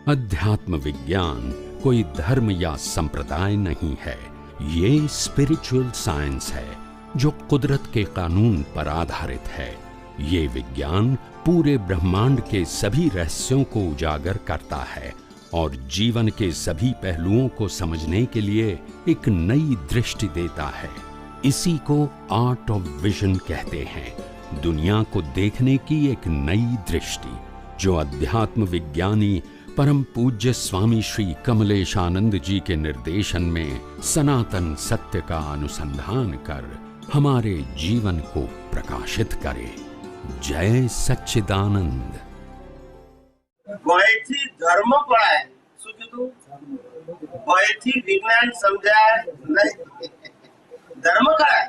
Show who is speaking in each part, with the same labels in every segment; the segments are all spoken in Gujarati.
Speaker 1: अध्यात्म विज्ञान कोई धर्म या संप्रदाय नहीं है, ये स्पिरिचुअल साइंस है जो कुदरत के कानून पर आधारित है। ये विज्ञान पूरे ब्रह्मांड के सभी रहस्यों को उजागर करता है और जीवन के सभी पहलुओं को समझने के लिए एक नई दृष्टि देता है। इसी को आर्ट ऑफ विजन कहते हैं, दुनिया को देखने की एक नई दृष्टि, जो अध्यात्म विज्ञानी परम पूज्य स्वामी श्री कमलेशानंद जी के निर्देशन में सनातन सत्य का अनुसंधान कर हमारे जीवन को प्रकाशित करे। जय सच्चिदानंद।
Speaker 2: भयથી ધર્મ પળાય, શું કીધું? ભયથી વિજ્ઞાન સમજાય નહીં, ધર્મ કળાય।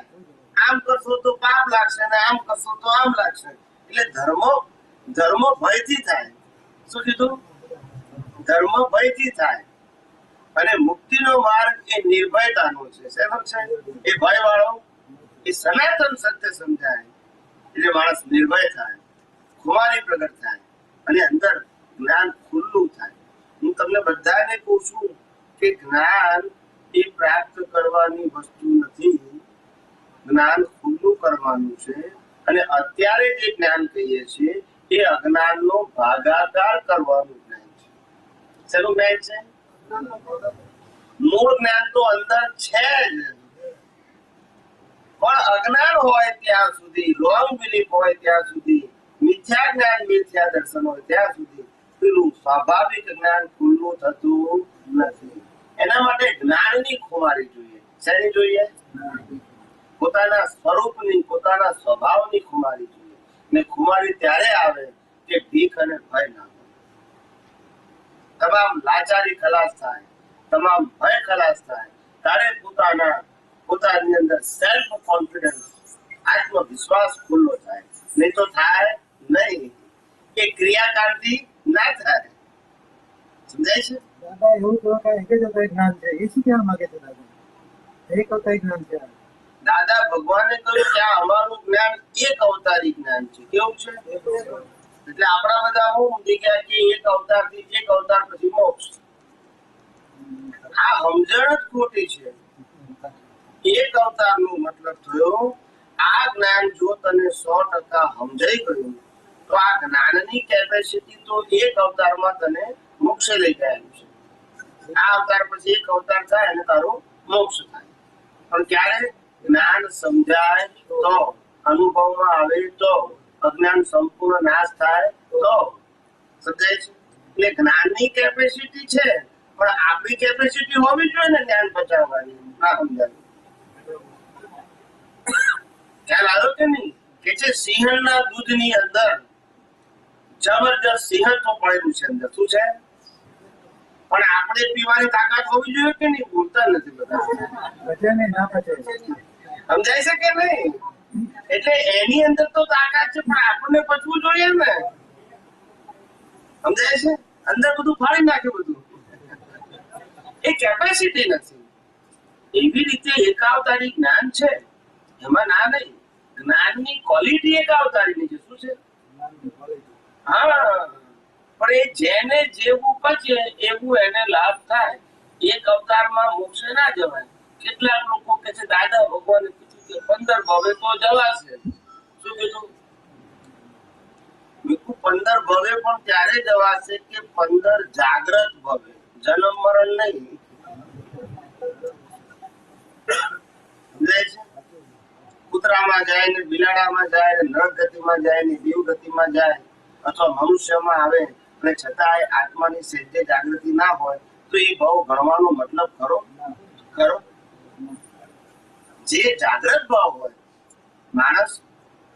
Speaker 2: આમ કરશો તો પાપ લાગશે ને આમ કરશો તો આમ લાગશે, એટલે ધર્મ ભયથી થાય। શું કીધું? ધર્મ ભયથી થાય અને મુક્તિનો માર્ગ એ નિર્ભયતાનો છે। શેનો છે? એ ભયવાળો એ સનાતન સત્ય સમજાય એટલે માણસ નિર્ભય થાય, ખુમારી પ્રગટ થાય અને અંદર જ્ઞાન ખુલ્લું થાય। હું તમને બધાને કહું છું કે જ્ઞાન એ પ્રાપ્ત કરવાની વસ્તુ નથી, જ્ઞાન ખુલ્લું કરવાનું છે। અને અત્યારે જે જ્ઞાન કહીએ છીએ એ અજ્ઞાનનો ભાગાકાર કરવાનું જ્ઞાન છે। શેનું જ્ઞાન છે? મૂળ જ્ઞાન તો અંદર છે જ, પણ અજ્ઞાન હોય ત્યાં સુધી, રોંગ બિલીફ હોય ત્યાં સુધી, મિથ્યા જ્ઞાન મિથ્યા દર્શન હોય ત્યાં સુધી પેલું સ્વાભાવિક જ્ઞાન ખુલ્લું થતું નથી। એના માટે જ્ઞાનની ખુમારી જોઈએ। શેની જોઈએ? પોતાના સ્વરૂપની, પોતાના સ્વભાવની ખુમારી જોઈએ। ને ખુમારી ત્યારે આવે કે ભીખ અને ભય ના હોય, તમામ લાચારી ખલાસ થાય, તમામ ભય ખલાસ થાય, ત્યારે પોતાની અંદર સેલ્ફ કોન્ફિડન્સ, આત્મવિશ્વાસ ખુલ્લો થાય। નહીં તો થાય નહીં, એ ક્રિયાકારથી ના થાય। સમજાય છે?
Speaker 3: દાદા એવું તો એક જ અવતારી જ્ઞાન છે, એ શું કહેવા માંગે છે દાદા? એક અવતારી જ્ઞાન છે
Speaker 2: દાદા ભગવાને કહ્યું કે અમારું જ્ઞાન એક અવતારી જ્ઞાન છે। કેવું છે? એટલે આપણા બધા હું સમજી ગયા કે એક અવતારથી એક અવતાર પછી મોક્ષ। આ સમજણ જ ખોટી છે। એક અવતારનો મતલબ થયો આ જ્ઞાન જો તને 100% સમજાઈ ગયું તો આ જ્ઞાનની કેપેસિટી તો એક અવતારમાં તને મોક્ષ લઈ ગયેલું છે। આ અવતાર પછી એક અવતાર થાય અને તારો મોક્ષ થાય। પણ ક્યારે? જ્ઞાન સમજાય તો, અનુભવમાં આવે તો, અજ્ઞાન સંપૂર્ણ નાશ થાય તો। સમજાય છે? એટલે જ્ઞાનની કેપેસિટી છે, પણ આપણી કેપેસિટી હોવી જોઈએ ને જ્ઞાન પચાવવાની। ના સમજાય? ખ્યાલ આવ્યો કે નહીં? કે છે સિંહણના દૂધની અંદર જબરજસ્ત સિંહત્વ પડેલું છે અંદર। શું છે? પણ આપણે પીવાની તાકાત હોવી જોઈએ કે નહીં? બોલતા નથી બધા। સમજાય છે કે નહીં? એટલે એની અંદર તો તાકાત છે, પણ આપણને પચવું જોઈએ ને। સમજાય છે? અંદર બધું ફાડી નાખે બધું, એ કેપેસિટી નથી। એવી રીતે એકાવતારી જ્ઞાન છે, એમાં ના નહીં। જ્ઞાનની ક્વોલિટી એકાવતારીની છે। શું છે? હા, પણ એ જેને જેવું પચે એવું એને લાભ થાય। એક અવતારમાં મોક્ષે ના જવાય। કેટલાક લોકો કે છે દાદા ભગવાને કીધું કે 15 ભવે તો જવાશે। શું કીધું? 15 ભવે પણ ત્યારે જવાશે કે 15 જાગ્રત ભવે, જન્મ મરણ નહીં। કૂતરામાં જાય ને બિલાડામાં જાય ને નર ગતિમાં જાય ને દેવ ગતિમાં જાય અથવા મનુષ્યમાં આવે અને છતાં આત્માની સહેજે જાગૃતિ ના હોય તો એ બહુ ગણવાનો મતલબ ખરો? જે જાગ્રત ભાવ હોય, માણસ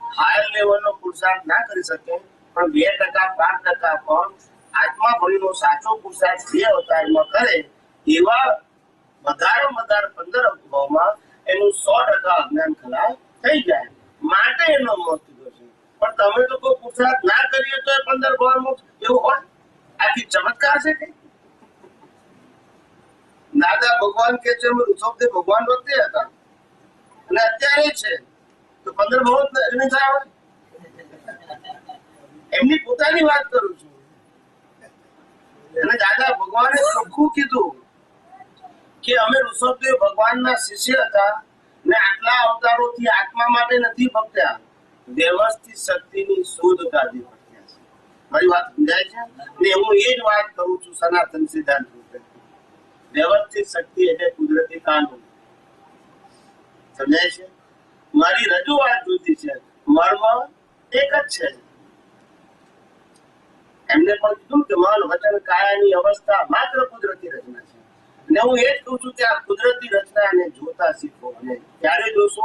Speaker 2: હાયર લેવલનો પુરુષાર્થ ના કરી શકે, પણ 2% 5% પણ આત્મા ભરીનો સાચો પુરુષાર્થ જે અવતારમાં કરે એવા વધારે 15 અનુભવમાં એનું 100% અજ્ઞાન ખલાસ થઈ જાય। માટે એનો મોક્ષ થયો છે। પણ તમે તો કોઈ પુરુષાર્થ ના કરીએ તો 15 ભવ મોક્ષ એવું હોય? આથી ચમત્કાર છે કે? દાદા ભગવાન કે છે ઋષભદેવ ભગવાન વખતે હતા અને અત્યારે છે, તો 15 ભવ નહીં થાય? એમની પોતાની વાત કરું છું। અને દાદા ભગવાને ચોખ્ખું કીધું કે અમે ઋષભદેવ ભગવાનના શિષ્ય હતા ને આટલા અવતારોથી આત્મા માટે નથી ભક્ત્યા, વ્યવસ્થિત શક્તિની શોધ કાઢી ભક્ત્યા છે. મારી વાત સમજાય છે? ને હું એ જ વાત કરું છું સનાતન સિદ્ધાંત રૂપે. વ્યવસ્થિત શક્તિ એટલે કુદરતી કાનૂન. સમજાય છે? મારી રજૂઆત જુદી છે, મર્મ એક જ છે. એમને પણ કીધું કે મન વચન કાયાની અવસ્થા માત્ર કુદરતી રચના છે. ને હું એ જ કહું છું કે આ કુદરતી રચનાને જોતા શીખો. અને ત્યારે જોશો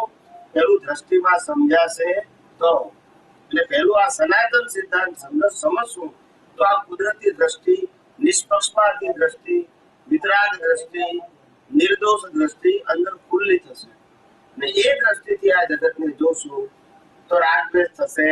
Speaker 2: પેલું દ્રષ્ટિમાં સમજાશે તો. એટલે પેલું આ સનાતન સિદ્ધાંત સમજશું તો આ કુદરતી દ્રષ્ટિ, નિષ્પક્ષપાતી દ્રષ્ટિ, વિતરાગ દ્રષ્ટિ, નિર્દોષ દ્રષ્ટિ અંદર ખુલ્લી થશે. ને એ દ્રષ્ટિથી આ જગતને જોશું તો રાગદ્વેષ થશે